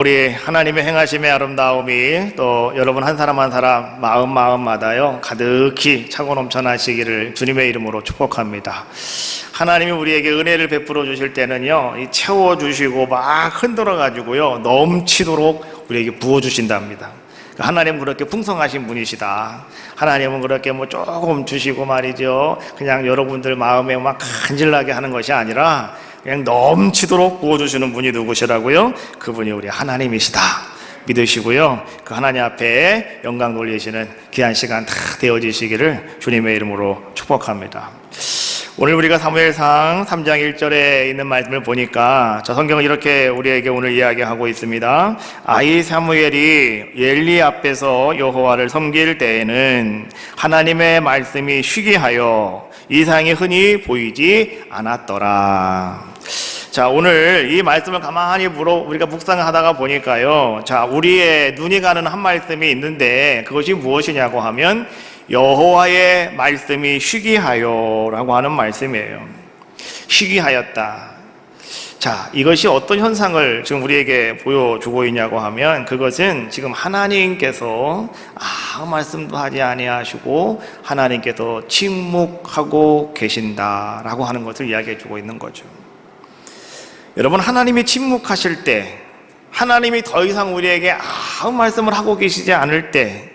우리 하나님의 행하심의 아름다움이 또 여러분 한 사람 한 사람 마음마다요 가득히 차고 넘쳐나시기를 주님의 이름으로 축복합니다. 하나님이 우리에게 은혜를 베풀어 주실 때는요 채워주시고 막 흔들어 가지고요 넘치도록 우리에게 부어 주신답니다. 하나님은 그렇게 풍성하신 분이시다. 하나님은 그렇게 조금 주시고 말이죠 그냥 여러분들 마음에 막 간질나게 하는 것이 아니라 그냥 넘치도록 부어주시는 분이 누구시라고요? 그분이 우리 하나님이시다 믿으시고요 그 하나님 앞에 영광 돌리시는 귀한 시간 다 되어지시기를 주님의 이름으로 축복합니다. 오늘 우리가 사무엘상 3장 1절에 있는 말씀을 보니까 저 성경은 이렇게 우리에게 오늘 이야기하고 있습니다. 아이 사무엘이 엘리 앞에서 여호와를 섬길 때에는 하나님의 말씀이 쉬게하여 이상이 흔히 보이지 않았더라. 자, 오늘 이 말씀을 가만히 우리가 묵상을 하다가 보니까요 자, 우리의 눈이 가는 한 말씀이 있는데 그것이 무엇이냐고 하면 여호와의 말씀이 쉬게하여 라고 하는 말씀이에요. 쉬게하였다. 자, 이것이 어떤 현상을 지금 우리에게 보여주고 있냐고 하면 그것은 지금 하나님께서 아무 말씀도 하지 아니하시고 하나님께서 침묵하고 계신다라고 하는 것을 이야기해 주고 있는 거죠. 여러분, 하나님이 침묵하실 때, 하나님이 더 이상 우리에게 아무 말씀을 하고 계시지 않을 때,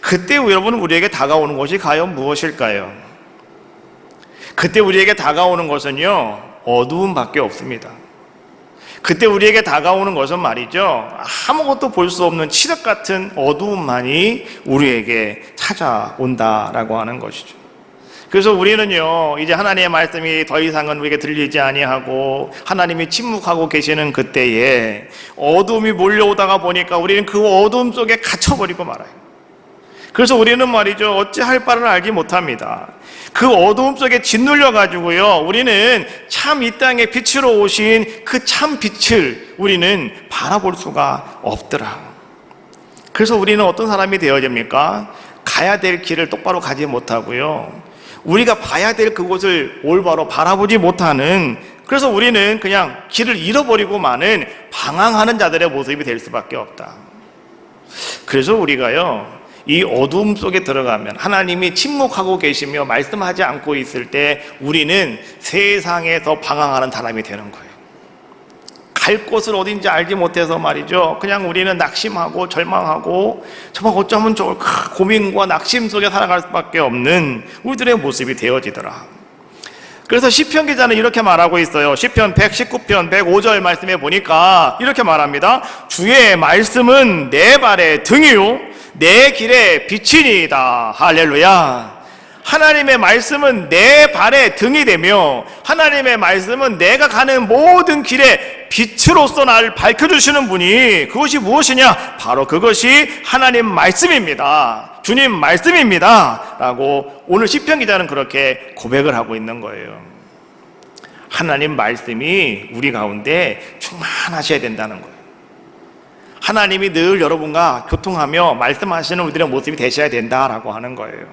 그때 여러분은 우리에게 다가오는 것이 과연 무엇일까요? 그때 우리에게 다가오는 것은요 어두움밖에 없습니다. 그때 우리에게 다가오는 것은 말이죠 아무것도 볼 수 없는 칠흑 같은 어두움만이 우리에게 찾아온다라고 하는 것이죠. 그래서 우리는요 이제 하나님의 말씀이 더 이상은 우리에게 들리지 아니하고 하나님이 침묵하고 계시는 그때에 어두움이 몰려오다가 보니까 우리는 그 어두움 속에 갇혀버리고 말아요. 그래서 우리는 말이죠 어찌할 바를 알지 못합니다. 그 어두움 속에 짓눌려 가지고요 우리는 참 이 땅에 빛으로 오신 그 참 빛을 우리는 바라볼 수가 없더라. 그래서 우리는 어떤 사람이 되어야 됩니까? 가야 될 길을 똑바로 가지 못하고요 우리가 봐야 될 그곳을 올바로 바라보지 못하는, 그래서 우리는 그냥 길을 잃어버리고 마는 방황하는 자들의 모습이 될 수밖에 없다. 그래서 우리가요 이 어두움 속에 들어가면 하나님이 침묵하고 계시며 말씀하지 않고 있을 때 우리는 세상에서 방황하는 사람이 되는 거예요. 갈 곳을 어딘지 알지 못해서 말이죠 그냥 우리는 낙심하고 절망하고 정말 어쩌면 좋을까 고민과 낙심 속에 살아갈 수밖에 없는 우리들의 모습이 되어지더라. 그래서 시편 기자는 이렇게 말하고 있어요. 시편 119편 105절 말씀에 보니까 이렇게 말합니다. 주의 말씀은 내 발의 등이요 내 길의 빛이니이다. 할렐루야. 하나님의 말씀은 내 발의 등이 되며 하나님의 말씀은 내가 가는 모든 길에 빛으로서 나를 밝혀주시는 분이, 그것이 무엇이냐? 바로 그것이 하나님 말씀입니다. 주님 말씀입니다 라고 오늘 시편 기자는 그렇게 고백을 하고 있는 거예요. 하나님 말씀이 우리 가운데 충만하셔야 된다는 거예요. 하나님이 늘 여러분과 교통하며 말씀하시는 우리들의 모습이 되셔야 된다라고 하는 거예요.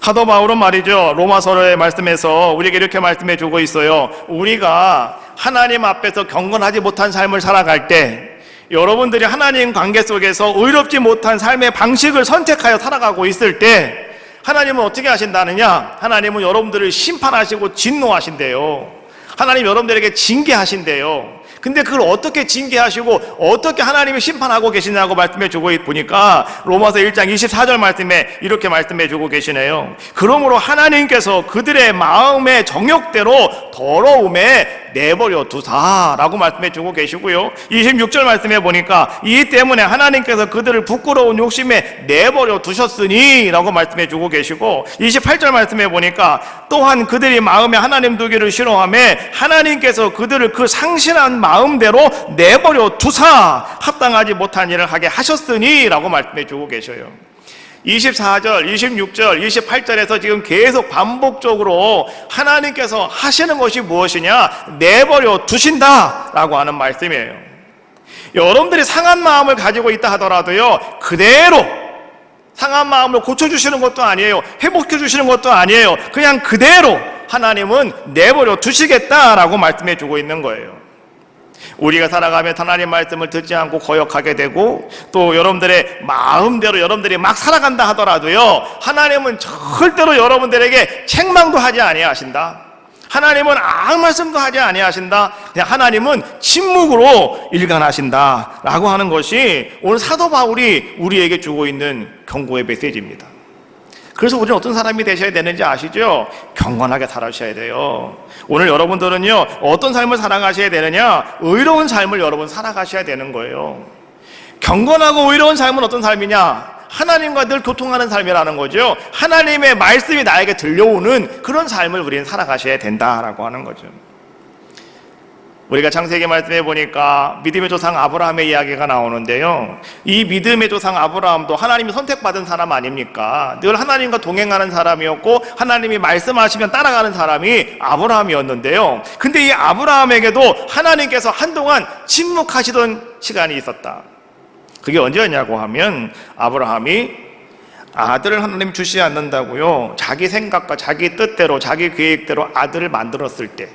사도 바울은 말이죠 로마서의 말씀에서 우리에게 이렇게 말씀해 주고 있어요. 우리가 하나님 앞에서 경건하지 못한 삶을 살아갈 때 여러분들이 하나님 관계 속에서 의롭지 못한 삶의 방식을 선택하여 살아가고 있을 때 하나님은 어떻게 하신다느냐? 하나님은 여러분들을 심판하시고 진노하신대요. 하나님 여러분들에게 징계하신대요. 근데 그걸 어떻게 징계하시고 어떻게 하나님이 심판하고 계시냐고 말씀해 주고 보니까 로마서 1장 24절 말씀에 이렇게 말씀해 주고 계시네요. 그러므로 하나님께서 그들의 마음의 정욕대로 더러움에 내버려 두사라고 말씀해 주고 계시고요 26절 말씀해 보니까 이 때문에 하나님께서 그들을 부끄러운 욕심에 내버려 두셨으니 라고 말씀해 주고 계시고 28절 말씀해 보니까 또한 그들이 마음에 하나님 두기를 싫어하며 하나님께서 그들을 그 상실한 마음대로 내버려 두사 합당하지 못한 일을 하게 하셨으니 라고 말씀해 주고 계셔요. 24절, 26절, 28절에서 지금 계속 반복적으로 하나님께서 하시는 것이 무엇이냐? 내버려 두신다라고 하는 말씀이에요. 여러분들이 상한 마음을 가지고 있다 하더라도요 그대로 상한 마음을 고쳐주시는 것도 아니에요. 회복해주시는 것도 아니에요. 그냥 그대로 하나님은 내버려 두시겠다라고 말씀해 주고 있는 거예요. 우리가 살아가며 하나님 말씀을 듣지 않고 거역하게 되고, 또 여러분들의 마음대로 여러분들이 막 살아간다 하더라도요, 하나님은 절대로 여러분들에게 책망도 하지 아니하신다. 하나님은 아무 말씀도 하지 아니하신다. 그냥 하나님은 침묵으로 일관하신다 라고 하는 것이 오늘 사도 바울이 우리에게 주고 있는 경고의 메시지입니다. 그래서 우리는 어떤 사람이 되셔야 되는지 아시죠? 경건하게 살아셔야 돼요. 오늘 여러분들은요, 어떤 삶을 살아가셔야 되느냐? 의로운 삶을 여러분 살아가셔야 되는 거예요. 경건하고 의로운 삶은 어떤 삶이냐? 하나님과 늘 교통하는 삶이라는 거죠. 하나님의 말씀이 나에게 들려오는 그런 삶을 우리는 살아가셔야 된다라고 하는 거죠. 우리가 창세기 말씀에 보니까 믿음의 조상 아브라함의 이야기가 나오는데요, 이 믿음의 조상 아브라함도 하나님이 선택받은 사람 아닙니까? 늘 하나님과 동행하는 사람이었고 하나님이 말씀하시면 따라가는 사람이 아브라함이었는데요, 근데 이 아브라함에게도 하나님께서 한동안 침묵하시던 시간이 있었다. 그게 언제였냐고 하면, 아브라함이 아들을 하나님 주시지 않는다고요, 자기 생각과 자기 뜻대로 자기 계획대로 아들을 만들었을 때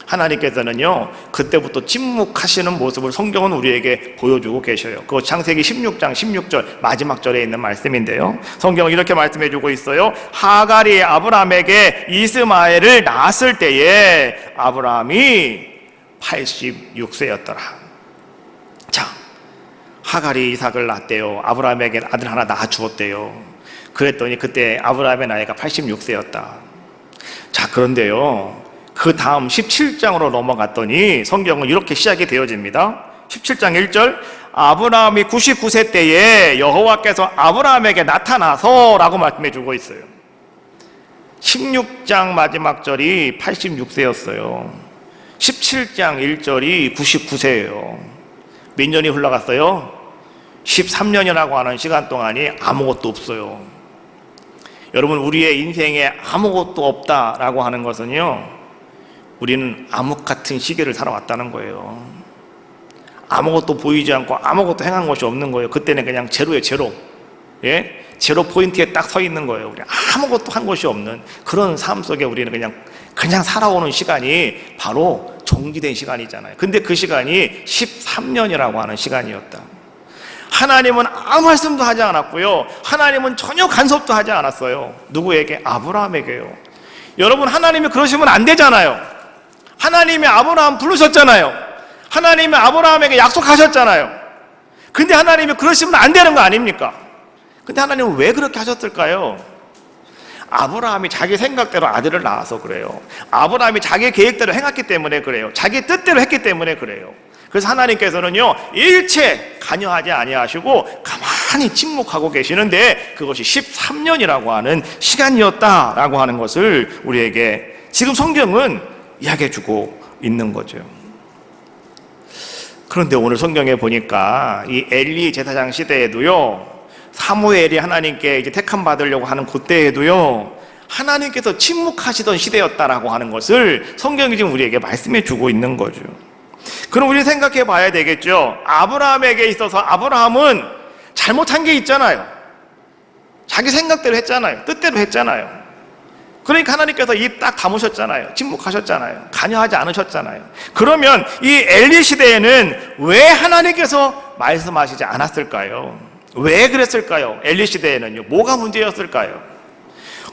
하나님께서는요, 그때부터 침묵하시는 모습을 성경은 우리에게 보여주고 계셔요. 그거 창세기 16장 16절 마지막 절에 있는 말씀인데요, 성경은 이렇게 말씀해주고 있어요. 하갈이 아브라함에게 이스마엘을 낳았을 때에 아브라함이 86세였더라. 자, 하갈이 이삭을 낳았대요. 아브라함에게 아들 하나 낳아주었대요. 그랬더니 그때 아브라함의 나이가 86세였다. 자, 그런데요, 그 다음 17장으로 넘어갔더니 성경은 이렇게 시작이 되어집니다. 17장 1절, 아브라함이 99세 때에 여호와께서 아브라함에게 나타나서 라고 말씀해 주고 있어요. 16장 마지막 절이 86세였어요. 17장 1절이 99세예요. 몇 년이 흘러갔어요? 13년이라고 하는 시간 동안이 아무것도 없어요. 여러분, 우리의 인생에 아무것도 없다라고 하는 것은요, 우리는 암흑 같은 시기를 살아왔다는 거예요. 아무것도 보이지 않고 아무것도 행한 것이 없는 거예요. 그때는 그냥 제로예요, 제로. 예? 제로 포인트에 딱 서 있는 거예요. 우리 아무것도 한 것이 없는 그런 삶 속에 우리는 그냥 살아오는 시간이 바로 정지된 시간이잖아요. 근데 그 시간이 13년이라고 하는 시간이었다. 하나님은 아무 말씀도 하지 않았고요, 하나님은 전혀 간섭도 하지 않았어요. 누구에게? 아브라함에게요. 여러분, 하나님이 그러시면 안 되잖아요. 하나님이 아브라함 부르셨잖아요. 하나님이 아브라함에게 약속하셨잖아요. 근데 하나님이 그러시면 안 되는 거 아닙니까? 근데 하나님은 왜 그렇게 하셨을까요? 아브라함이 자기 생각대로 아들을 낳아서 그래요. 아브라함이 자기 계획대로 행했기 때문에 그래요. 자기 뜻대로 했기 때문에 그래요. 그래서 하나님께서는요, 일체 관여하지 아니하시고 가만히 침묵하고 계시는데, 그것이 13년이라고 하는 시간이었다라고 하는 것을 우리에게 지금 성경은 이야기해주고 있는 거죠. 그런데 오늘 성경에 보니까 이 엘리 제사장 시대에도요, 사무엘이 하나님께 이제 택함 받으려고 하는 그때에도요, 하나님께서 침묵하시던 시대였다라고 하는 것을 성경이 지금 우리에게 말씀해 주고 있는 거죠. 그럼 우리 생각해 봐야 되겠죠. 아브라함에게 있어서 아브라함은 잘못한 게 있잖아요. 자기 생각대로 했잖아요. 뜻대로 했잖아요. 그러니까 하나님께서 입 딱 다무셨잖아요. 침묵하셨잖아요. 관여하지 않으셨잖아요. 그러면 이 엘리 시대에는 왜 하나님께서 말씀하시지 않았을까요? 왜 그랬을까요? 엘리 시대에는요, 뭐가 문제였을까요?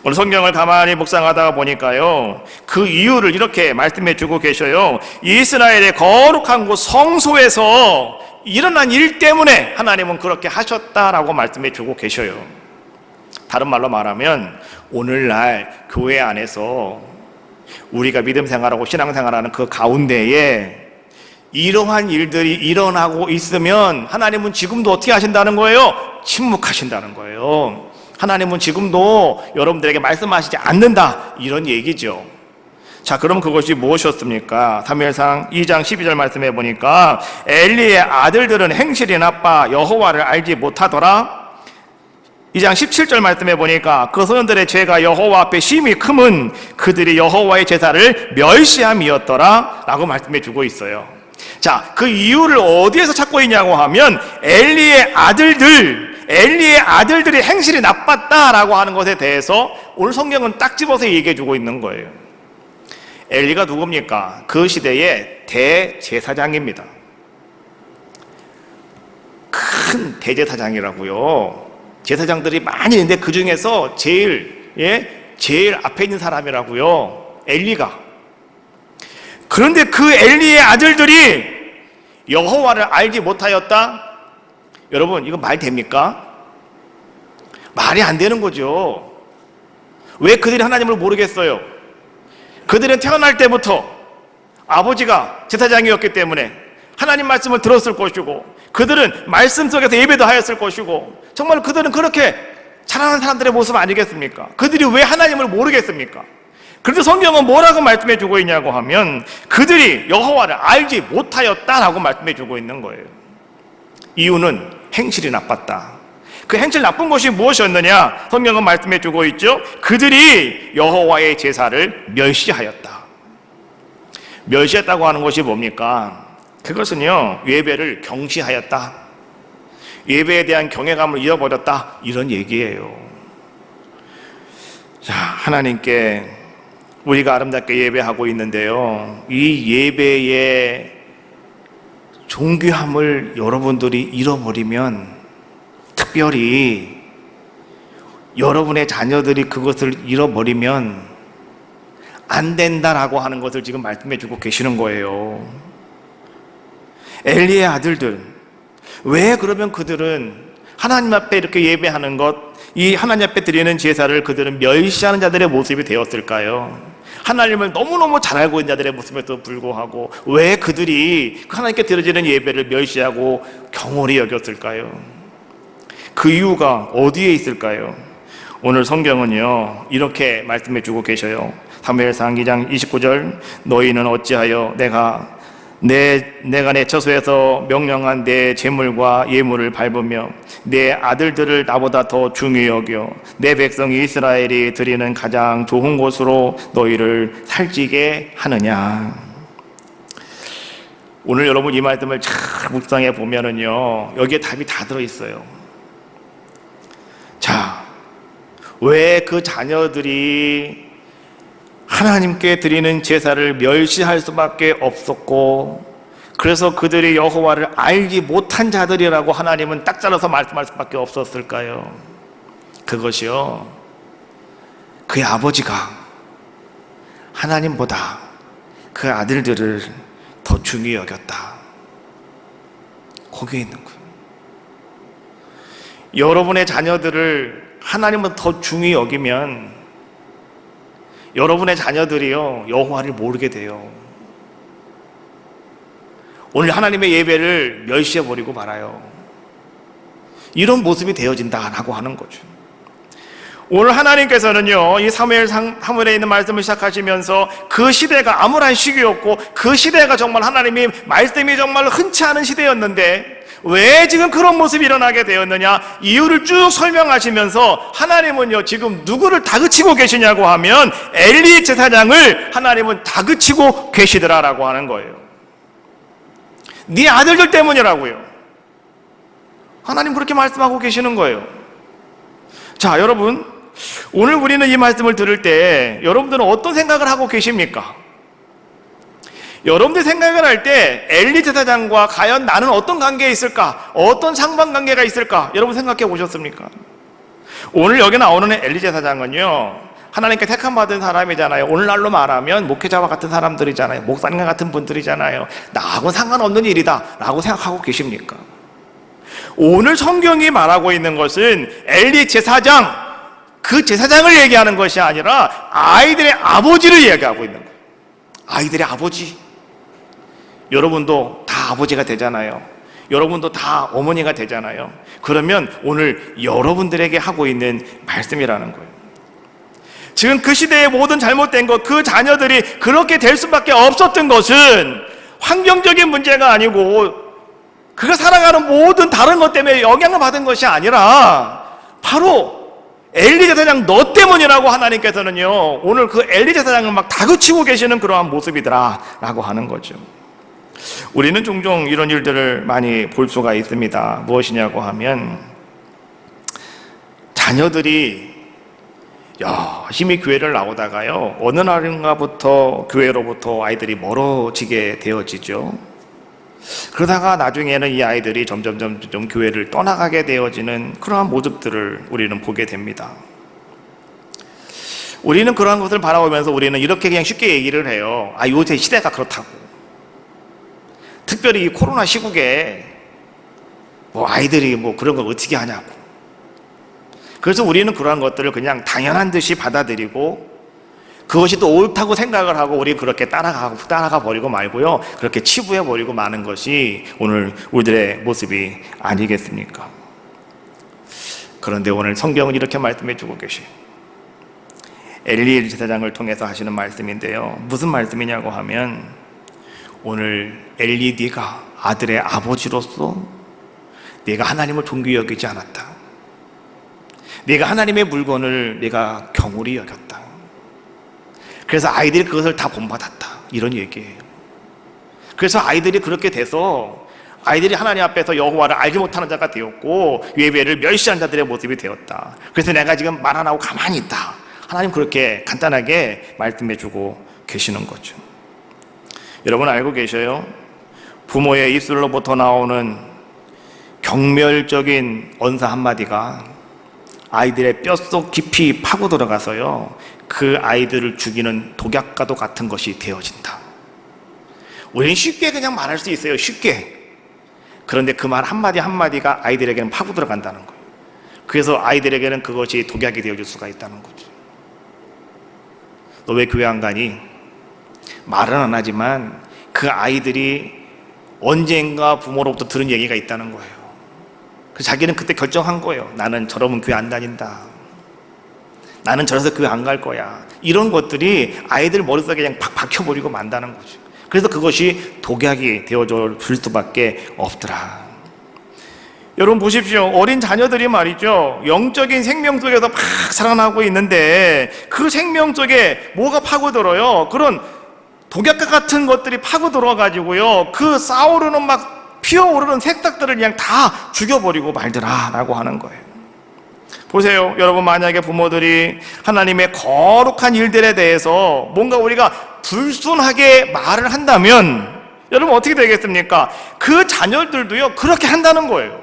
오늘 성경을 가만히 묵상하다가 보니까요, 그 이유를 이렇게 말씀해 주고 계셔요. 이스라엘의 거룩한 곳 성소에서 일어난 일 때문에 하나님은 그렇게 하셨다라고 말씀해 주고 계셔요. 다른 말로 말하면, 오늘날 교회 안에서 우리가 믿음 생활하고 신앙 생활하는 그 가운데에 이러한 일들이 일어나고 있으면 하나님은 지금도 어떻게 하신다는 거예요? 침묵하신다는 거예요. 하나님은 지금도 여러분들에게 말씀하시지 않는다, 이런 얘기죠. 자, 그럼 그것이 무엇이었습니까? 사무엘상 2장 12절 말씀해 보니까, 엘리의 아들들은 행실이 나빠 여호와를 알지 못하더라. 2장 17절 말씀해 보니까, 그 소년들의 죄가 여호와 앞에 심히 크면 그들이 여호와의 제사를 멸시함이었더라 라고 말씀해 주고 있어요. 자, 그 이유를 어디에서 찾고 있냐고 하면, 엘리의 아들들이 행실이 나빴다라고 하는 것에 대해서 오늘 성경은 딱 집어서 얘기해 주고 있는 거예요. 엘리가 누굽니까? 그 시대의 대제사장입니다. 큰 대제사장이라고요. 제사장들이 많이 있는데 그 중에서 제일 앞에 있는 사람이라고요. 엘리가. 그런데 그 엘리의 아들들이 여호와를 알지 못하였다? 여러분, 이거 말 됩니까? 말이 안 되는 거죠. 왜 그들이 하나님을 모르겠어요? 그들은 태어날 때부터 아버지가 제사장이었기 때문에 하나님 말씀을 들었을 것이고, 그들은 말씀 속에서 예배도 하였을 것이고, 정말 그들은 그렇게 자라는 사람들의 모습 아니겠습니까? 그들이 왜 하나님을 모르겠습니까? 그런데 성경은 뭐라고 말씀해 주고 있냐고 하면, 그들이 여호와를 알지 못하였다라고 말씀해 주고 있는 거예요. 이유는 행실이 나빴다. 그 행실 나쁜 것이 무엇이었느냐? 성경은 말씀해 주고 있죠. 그들이 여호와의 제사를 멸시하였다. 멸시했다고 하는 것이 뭡니까? 그것은요, 예배를 경시하였다, 예배에 대한 경외감을 잃어버렸다, 이런 얘기예요. 자, 하나님께 우리가 아름답게 예배하고 있는데요, 이 예배의 존귀함을 여러분들이 잃어버리면, 특별히 여러분의 자녀들이 그것을 잃어버리면 안 된다라고 하는 것을 지금 말씀해 주고 계시는 거예요. 엘리의 아들들, 왜 그러면 그들은 하나님 앞에 이렇게 예배하는 것, 이 하나님 앞에 드리는 제사를 그들은 멸시하는 자들의 모습이 되었을까요? 하나님을 너무너무 잘 알고 있는 자들의 모습에도 불구하고 왜 그들이 하나님께 드려지는 예배를 멸시하고 경홀히 여겼을까요? 그 이유가 어디에 있을까요? 오늘 성경은요, 이렇게 말씀해 주고 계셔요. 사무엘상 2장 29절, 너희는 어찌하여 내가 내 처소에서 명령한 내 제물과 예물을 밟으며 내 아들들을 나보다 더 중히 여겨 내 백성 이스라엘이 드리는 가장 좋은 곳으로 너희를 살찌게 하느냐. 오늘 여러분 이 말씀을 잘 묵상해 보면은요, 여기에 답이 다 들어있어요. 자, 왜 그 자녀들이 하나님께 드리는 제사를 멸시할 수밖에 없었고, 그래서 그들이 여호와를 알지 못한 자들이라고 하나님은 딱 잘라서 말씀할 수밖에 없었을까요? 그것이요, 그의 아버지가 하나님보다 그 아들들을 더 중히 여겼다. 거기에 있는 거예요. 여러분의 자녀들을 하나님은 더 중히 여기면 여러분의 자녀들이요, 여호와를 모르게 돼요. 오늘 하나님의 예배를 멸시해버리고 말아요. 이런 모습이 되어진다라고 하는 거죠. 오늘 하나님께서는요, 이 사무엘에 있는 말씀을 시작하시면서 그 시대가 암울한 시기였고, 그 시대가 정말 하나님의 말씀이 정말 흔치 않은 시대였는데 왜 지금 그런 모습이 일어나게 되었느냐, 이유를 쭉 설명하시면서 하나님은요, 지금 누구를 다그치고 계시냐고 하면 엘리 제사장을 하나님은 다그치고 계시더라라고 하는 거예요. 네 아들들 때문이라고요. 하나님 그렇게 말씀하고 계시는 거예요. 자, 여러분, 오늘 우리는 이 말씀을 들을 때 여러분들은 어떤 생각을 하고 계십니까? 여러분들 생각을 할 때 엘리 제사장과 과연 나는 어떤 관계에 있을까? 어떤 상관관계가 있을까? 여러분 생각해 보셨습니까? 오늘 여기 나오는 엘리 제사장은요, 하나님께 택함 받은 사람이잖아요. 오늘날로 말하면 목회자와 같은 사람들이잖아요. 목사님과 같은 분들이잖아요. 나하고 상관없는 일이다 라고 생각하고 계십니까? 오늘 성경이 말하고 있는 것은 엘리 제사장, 그 제사장을 얘기하는 것이 아니라 아이들의 아버지를 얘기하고 있는 거예요. 아이들의 아버지. 여러분도 다 아버지가 되잖아요. 여러분도 다 어머니가 되잖아요. 그러면 오늘 여러분들에게 하고 있는 말씀이라는 거예요. 지금 그 시대의 모든 잘못된 것, 그 자녀들이 그렇게 될 수밖에 없었던 것은 환경적인 문제가 아니고 그가 살아가는 모든 다른 것 때문에 영향을 받은 것이 아니라 바로 엘리 제사장 너 때문이라고 하나님께서는요, 오늘 그 엘리 제사장을 막 다그치고 계시는 그러한 모습이더라 라고 하는 거죠. 우리는 종종 이런 일들을 많이 볼 수가 있습니다. 무엇이냐고 하면 자녀들이 열심히 교회를 나오다가요, 어느 날인가부터 교회로부터 아이들이 멀어지게 되어지죠. 그러다가 나중에는 이 아이들이 점점 교회를 떠나가게 되어지는 그러한 모습들을 우리는 보게 됩니다. 우리는 그러한 것을 바라보면서 우리는 이렇게 그냥 쉽게 얘기를 해요. 요새 시대가 그렇다고. 특별히 이 코로나 시국에 아이들이 그런 걸 어떻게 하냐고. 그래서 우리는 그러한 것들을 그냥 당연한 듯이 받아들이고 그것이 또 옳다고 생각을 하고 우리 그렇게 따라가 버리고 말고요, 그렇게 치부해 버리고 마는 것이 오늘 우리들의 모습이 아니겠습니까? 그런데 오늘 성경은 이렇게 말씀해 주고 계셔요. 엘리 제사장을 통해서 하시는 말씀인데요, 무슨 말씀이냐고 하면, 오늘 엘리 네가 아들의 아버지로서 네가 하나님을 존귀히 여기지 않았다. 네가 하나님의 물건을 네가 경홀히 여겼다. 그래서 아이들이 그것을 다 본받았다, 이런 얘기예요. 그래서 아이들이 그렇게 돼서 아이들이 하나님 앞에서 여호와를 알지 못하는 자가 되었고 예배를 멸시하는 자들의 모습이 되었다. 그래서 내가 지금 말 안 하고 가만히 있다. 하나님 그렇게 간단하게 말씀해 주고 계시는 거죠. 여러분 알고 계셔요? 부모의 입술로부터 나오는 경멸적인 언사 한마디가 아이들의 뼛속 깊이 파고 들어가서요, 그 아이들을 죽이는 독약과도 같은 것이 되어진다. 우리는 쉽게 그냥 말할 수 있어요, 쉽게. 그런데 그 말 한마디 한마디가 아이들에게는 파고 들어간다는 거예요. 그래서 아이들에게는 그것이 독약이 되어줄 수가 있다는 거죠. 너 왜 교회 안 가니? 말은 안 하지만 그 아이들이 언젠가 부모로부터 들은 얘기가 있다는 거예요. 그래서 자기는 그때 결정한 거예요. 나는 저러면 교회 안 다닌다. 나는 저래서 교회 안 갈 거야. 이런 것들이 아이들 머릿속에 그냥 팍 박혀버리고 만다는 거죠. 그래서 그것이 독약이 되어줄 수밖에 없더라. 여러분 보십시오. 어린 자녀들이 말이죠, 영적인 생명 속에서 막 살아나고 있는데 그 생명 속에 뭐가 파고들어요? 그런 독약과 같은 것들이 파고들어가지고요, 그 싸오르는 막 피어오르는 새싹들을 그냥 다 죽여버리고 말더라 라고 하는 거예요. 보세요. 여러분, 만약에 부모들이 하나님의 거룩한 일들에 대해서 뭔가 우리가 불순하게 말을 한다면 여러분 어떻게 되겠습니까? 그 자녀들도요 그렇게 한다는 거예요.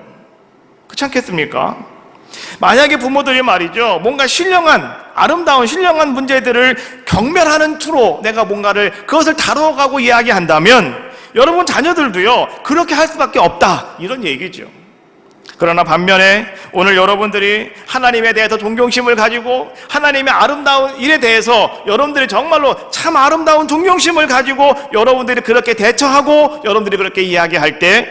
그렇지 않겠습니까? 만약에 부모들이 말이죠, 뭔가 신령한 아름다운 신령한 문제들을 경멸하는 투로 내가 뭔가를 그것을 다뤄가고 이야기한다면 여러분 자녀들도요 그렇게 할 수밖에 없다, 이런 얘기죠. 그러나 반면에 오늘 여러분들이 하나님에 대해서 존경심을 가지고 하나님의 아름다운 일에 대해서 여러분들이 정말로 참 아름다운 존경심을 가지고 여러분들이 그렇게 대처하고 여러분들이 그렇게 이야기할 때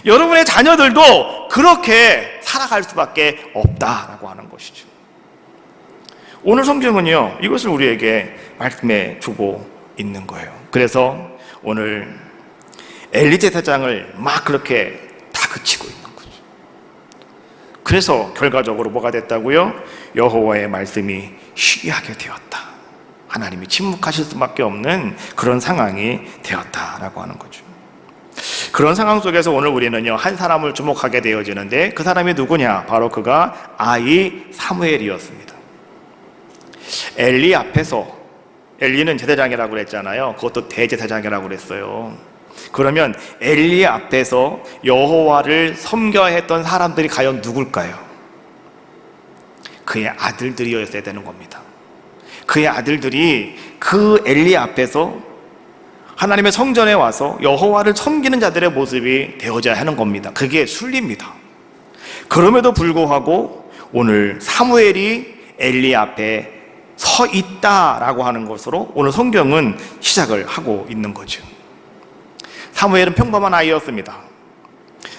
여러분의 자녀들도 그렇게 살아갈 수밖에 없다라고 하는 것이죠. 오늘 성경은요 이것을 우리에게 말씀해 주고 있는 거예요. 그래서 오늘 엘리 제사장을 막 그렇게 다그치고 있는 거죠. 그래서 결과적으로 뭐가 됐다고요? 여호와의 말씀이 쉬하게 되었다. 하나님이 침묵하실 수밖에 없는 그런 상황이 되었다라고 하는 거죠. 그런 상황 속에서 오늘 우리는요 한 사람을 주목하게 되어지는데 그 사람이 누구냐? 바로 그가 아이 사무엘이었습니다. 엘리 앞에서, 엘리는 제사장이라고 그랬잖아요. 그것도 대제사장이라고 그랬어요. 그러면 엘리 앞에서 여호와를 섬겨야 했던 사람들이 과연 누굴까요? 그의 아들들이었어야 되는 겁니다. 그의 아들들이 그 엘리 앞에서 하나님의 성전에 와서 여호와를 섬기는 자들의 모습이 되어져야 하는 겁니다. 그게 순리입니다. 그럼에도 불구하고 오늘 사무엘이 엘리 앞에 서 있다라고 하는 것으로 오늘 성경은 시작을 하고 있는 거죠. 사무엘은 평범한 아이였습니다.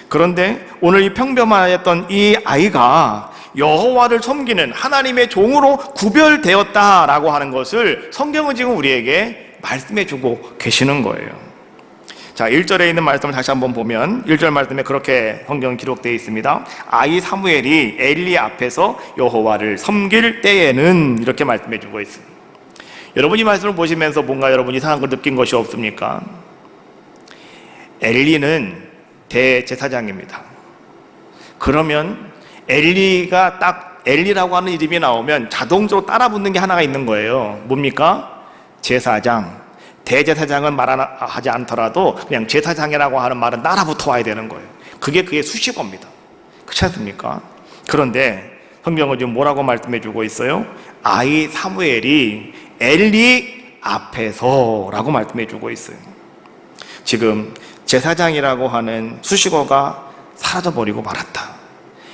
그런데 오늘 이 평범했던 이 아이가 여호와를 섬기는 하나님의 종으로 구별되었다라고 하는 것을 성경은 지금 우리에게 말씀해 주고 계시는 거예요. 자, 1절에 있는 말씀을 다시 한번 보면 1절 말씀에 그렇게 성경 기록되어 있습니다. 아이 사무엘이 엘리 앞에서 여호와를 섬길 때에는, 이렇게 말씀해 주고 있습니다. 여러분 이 말씀을 보시면서 뭔가 여러분 이상한 걸 느낀 것이 없습니까? 엘리는 대제사장입니다. 그러면 엘리가 딱 엘리라고 하는 이름이 나오면 자동적으로 따라 붙는 게 하나가 있는 거예요. 뭡니까? 제사장. 대제사장은 말하지 않더라도 그냥 제사장이라고 하는 말은 따라 붙어 와야 되는 거예요. 그게 수식어입니다. 그렇지 않습니까? 그런데 성경은 지금 뭐라고 말씀해 주고 있어요? 아이 사무엘이 엘리 앞에서 라고 말씀해 주고 있어요. 지금 제사장이라고 하는 수식어가 사라져버리고 말았다.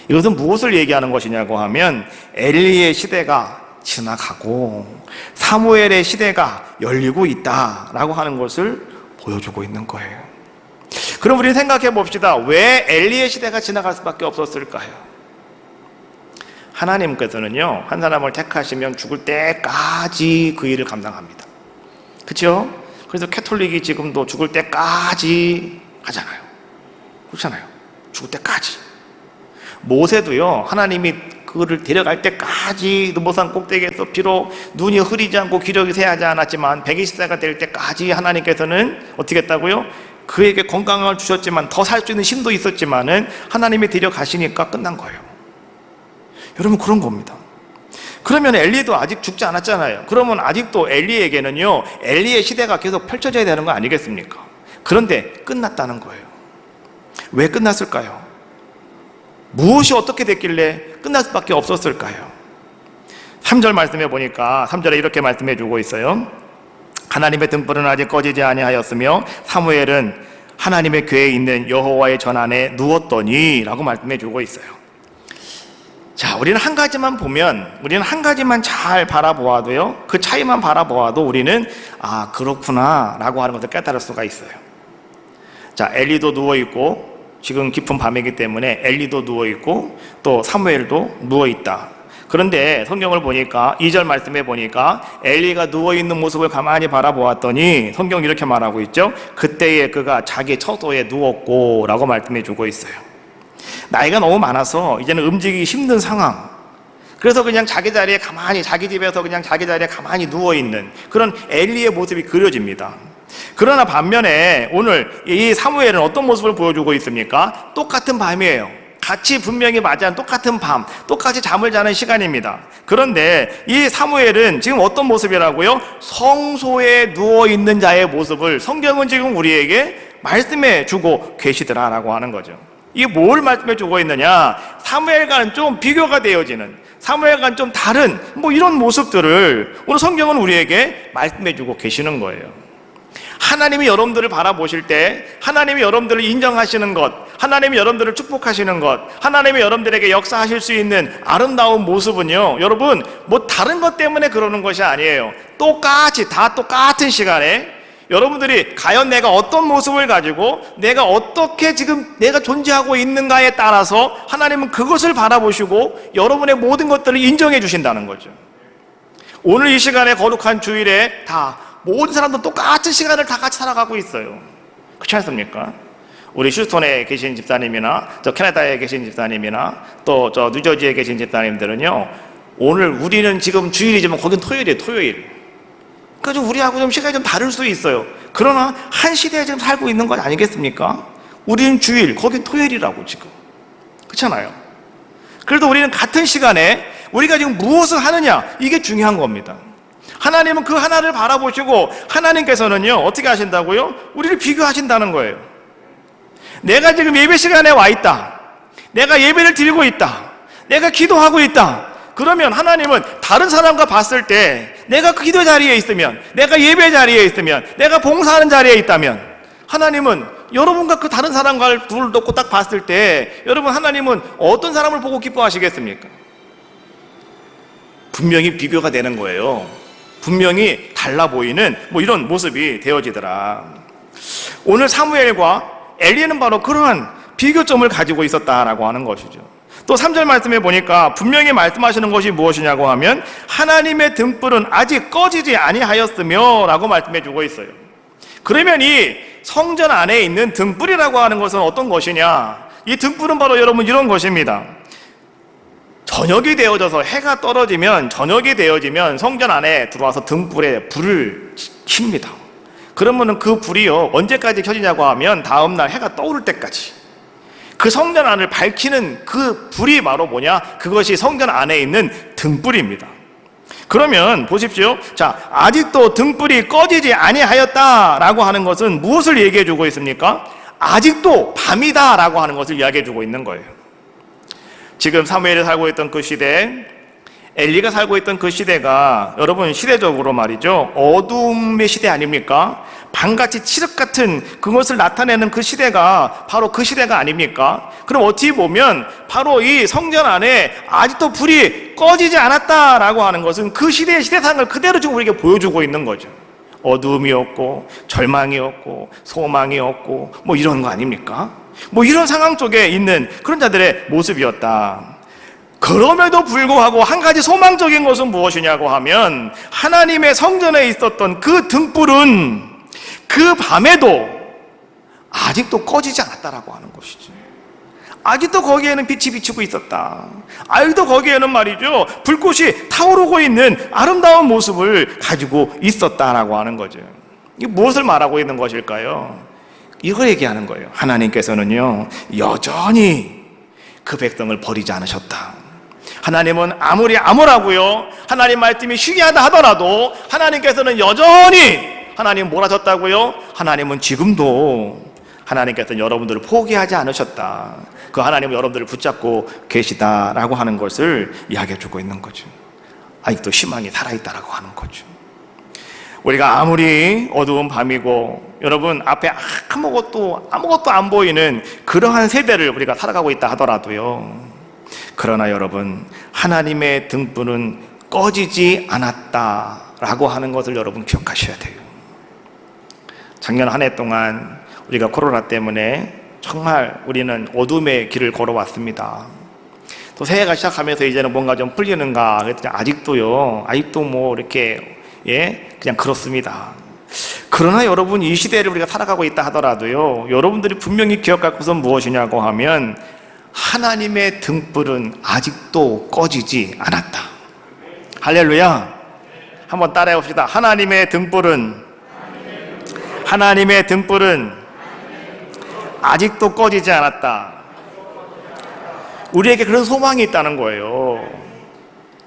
이것은 무엇을 얘기하는 것이냐고 하면 엘리의 시대가 지나가고 사무엘의 시대가 열리고 있다라고 하는 것을 보여주고 있는 거예요. 그럼 우리 생각해 봅시다. 왜 엘리의 시대가 지나갈 수밖에 없었을까요? 하나님께서는요, 한 사람을 택하시면 죽을 때까지 그 일을 감당합니다. 그렇죠? 그래서 캐톨릭이 지금도 죽을 때까지 하잖아요. 그렇잖아요. 죽을 때까지. 모세도요, 하나님이 그를 데려갈 때까지 느보산 꼭대기에서 비록 눈이 흐리지 않고 기력이 새하지 않았지만 120세가 될 때까지 하나님께서는 어떻게 했다고요? 그에게 건강을 주셨지만 더 살 수 있는 힘도 있었지만은 하나님이 데려가시니까 끝난 거예요. 여러분, 그런 겁니다. 그러면 엘리도 아직 죽지 않았잖아요. 그러면 아직도 엘리에게는요, 엘리의 시대가 계속 펼쳐져야 되는 거 아니겠습니까? 그런데 끝났다는 거예요. 왜 끝났을까요? 무엇이 어떻게 됐길래 끝날 수밖에 없었을까요? 3절 말씀해 보니까 3절에 이렇게 말씀해 주고 있어요. 하나님의 등불은 아직 꺼지지 아니하였으며 사무엘은 하나님의 궤에 있는 여호와의 전 안에 누웠더니 라고 말씀해 주고 있어요. 자, 우리는 한 가지만 보면, 우리는 한 가지만 잘 바라보아도요, 그 차이만 바라보아도 우리는 아, 그렇구나 라고 하는 것을 깨달을 수가 있어요. 자, 엘리도 누워있고 지금 깊은 밤이기 때문에 엘리도 누워있고 또 사무엘도 누워있다. 그런데 성경을 보니까 2절 말씀해 보니까 엘리가 누워있는 모습을 가만히 바라보았더니 성경이 이렇게 말하고 있죠. 그때에 그가 자기 처소에 누웠고 라고 말씀해 주고 있어요. 나이가 너무 많아서 이제는 움직이기 힘든 상황. 그래서 그냥 자기 자리에 가만히, 자기 집에서 그냥 자기 자리에 가만히 누워있는 그런 엘리의 모습이 그려집니다. 그러나 반면에 오늘 이 사무엘은 어떤 모습을 보여주고 있습니까? 똑같은 밤이에요. 같이 분명히 맞이한 똑같은 밤, 똑같이 잠을 자는 시간입니다. 그런데 이 사무엘은 지금 어떤 모습이라고요? 성소에 누워있는 자의 모습을 성경은 지금 우리에게 말씀해 주고 계시더라라고 하는 거죠. 이게 뭘 말씀해 주고 있느냐? 사무엘과는 좀 비교가 되어지는, 사무엘과는 좀 다른 이런 모습들을 오늘 성경은 우리에게 말씀해 주고 계시는 거예요. 하나님이 여러분들을 바라보실 때, 하나님이 여러분들을 인정하시는 것, 하나님이 여러분들을 축복하시는 것, 하나님이 여러분들에게 역사하실 수 있는 아름다운 모습은요, 여러분 다른 것 때문에 그러는 것이 아니에요. 똑같이 다 똑같은 시간에 여러분들이 과연 내가 어떤 모습을 가지고 내가 어떻게 지금 내가 존재하고 있는가에 따라서 하나님은 그것을 바라보시고 여러분의 모든 것들을 인정해 주신다는 거죠. 오늘 이 시간에 거룩한 주일에 다 모든 사람도 똑같은 시간을 다 같이 살아가고 있어요. 그렇지 않습니까? 우리 휴스턴에 계신 집사님이나 저 캐나다에 계신 집사님이나 또 저 뉴저지에 계신 집사님들은요, 오늘 우리는 지금 주일이지만 거긴 토요일이에요. 토요일. 그러니까 좀 우리하고 좀 시간이 좀 다를 수 있어요. 그러나 한 시대에 지금 살고 있는 것 아니겠습니까? 우리는 주일, 거긴 토요일이라고 지금. 그렇잖아요. 그래도 우리는 같은 시간에 우리가 지금 무엇을 하느냐, 이게 중요한 겁니다. 하나님은 그 하나를 바라보시고 하나님께서는요, 어떻게 하신다고요? 우리를 비교하신다는 거예요. 내가 지금 예배 시간에 와 있다, 내가 예배를 드리고 있다, 내가 기도하고 있다. 그러면 하나님은 다른 사람과 봤을 때 내가 그 기도 자리에 있으면, 내가 예배 자리에 있으면, 내가 봉사하는 자리에 있다면 하나님은 여러분과 그 다른 사람과를 둘 놓고 딱 봤을 때 여러분, 하나님은 어떤 사람을 보고 기뻐하시겠습니까? 분명히 비교가 되는 거예요. 분명히 달라 보이는 이런 모습이 되어지더라. 오늘 사무엘과 엘리는 바로 그러한 비교점을 가지고 있었다라고 하는 것이죠. 또 3절 말씀해 보니까 분명히 말씀하시는 것이 무엇이냐고 하면 하나님의 등불은 아직 꺼지지 아니하였으며 라고 말씀해 주고 있어요. 그러면 이 성전 안에 있는 등불이라고 하는 것은 어떤 것이냐? 이 등불은 바로 여러분 이런 것입니다. 저녁이 되어져서 해가 떨어지면, 저녁이 되어지면 성전 안에 들어와서 등불에 불을 킵니다. 그러면은 그 불이요, 언제까지 켜지냐고 하면 다음날 해가 떠오를 때까지. 그 성전 안을 밝히는 그 불이 바로 뭐냐? 그것이 성전 안에 있는 등불입니다. 그러면 보십시오. 자, 아직도 등불이 꺼지지 아니하였다라고 하는 것은 무엇을 얘기해 주고 있습니까? 아직도 밤이다라고 하는 것을 이야기해 주고 있는 거예요. 지금 사무엘이 살고 있던 그 시대, 엘리가 살고 있던 그 시대가 여러분 시대적으로 말이죠, 어둠의 시대 아닙니까? 밤같이 칠흑 같은 그것을 나타내는 그 시대가 바로 그 시대가 아닙니까? 그럼 어떻게 보면 바로 이 성전 안에 아직도 불이 꺼지지 않았다라고 하는 것은 그 시대의 시대상을 그대로 지금 우리에게 보여주고 있는 거죠. 어둠이었고 절망이었고 소망이었고 뭐 이런 거 아닙니까? 뭐 이런 상황 속에 있는 그런 자들의 모습이었다. 그럼에도 불구하고 한 가지 소망적인 것은 무엇이냐고 하면 하나님의 성전에 있었던 그 등불은 그 밤에도 아직도 꺼지지 않았다라고 하는 것이죠. 아직도 거기에는 빛이 비치고 있었다. 아직도 거기에는 말이죠, 불꽃이 타오르고 있는 아름다운 모습을 가지고 있었다라고 하는 거죠. 이게 무엇을 말하고 있는 것일까요? 이걸 얘기하는 거예요. 하나님께서는요, 여전히 그 백성을 버리지 않으셨다. 하나님은 아무리 암울하고요, 하나님 말씀이 희귀하다 하더라도 하나님께서는 여전히, 하나님은 뭘 하셨다고요? 하나님은 지금도 하나님께서는 여러분들을 포기하지 않으셨다. 그 하나님은 여러분들을 붙잡고 계시다라고 하는 것을 이야기해 주고 있는 거죠. 아직도 희망이 살아있다라고 하는 거죠. 우리가 아무리 어두운 밤이고 여러분 앞에 아무것도 안 보이는 그러한 세대를 우리가 살아가고 있다 하더라도요, 그러나 여러분 하나님의 등불은 꺼지지 않았다라고 하는 것을 여러분 기억하셔야 돼요. 작년 한 해 동안 우리가 코로나 때문에 정말 우리는 어둠의 길을 걸어왔습니다. 또 새해가 시작하면서 이제는 뭔가 좀 풀리는가 그랬더니 아직도 뭐 이렇게 그냥 그렇습니다. 그러나 여러분 이 시대를 우리가 살아가고 있다 하더라도요, 여러분들이 분명히 기억할 것은 무엇이냐고 하면 하나님의 등불은 아직도 꺼지지 않았다. 할렐루야. 한번 따라해 봅시다. 하나님의 등불은 아직도 꺼지지 않았다. 우리에게 그런 소망이 있다는 거예요.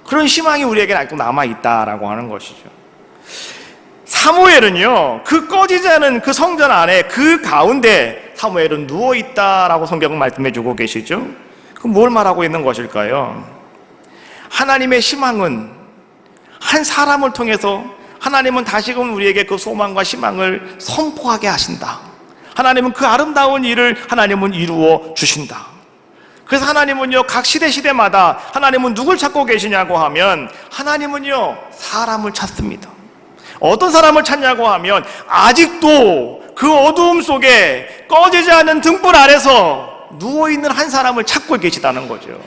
그런 희망이 우리에게 아직도 남아있다라고 하는 것이죠. 사무엘은요, 그 꺼지지 않은 그 성전 안에 그 가운데 사무엘은 누워있다라고 성경은 말씀해주고 계시죠. 그럼 뭘 말하고 있는 것일까요? 하나님의 희망은 한 사람을 통해서 하나님은 다시금 우리에게 그 소망과 희망을 선포하게 하신다. 하나님은 그 아름다운 일을 하나님은 이루어 주신다. 그래서 하나님은요, 각 시대마다 하나님은 누굴 찾고 계시냐고 하면 하나님은요, 사람을 찾습니다. 어떤 사람을 찾냐고 하면 아직도 그 어두움 속에 꺼지지 않는 등불 아래서 누워있는 한 사람을 찾고 계시다는 거죠.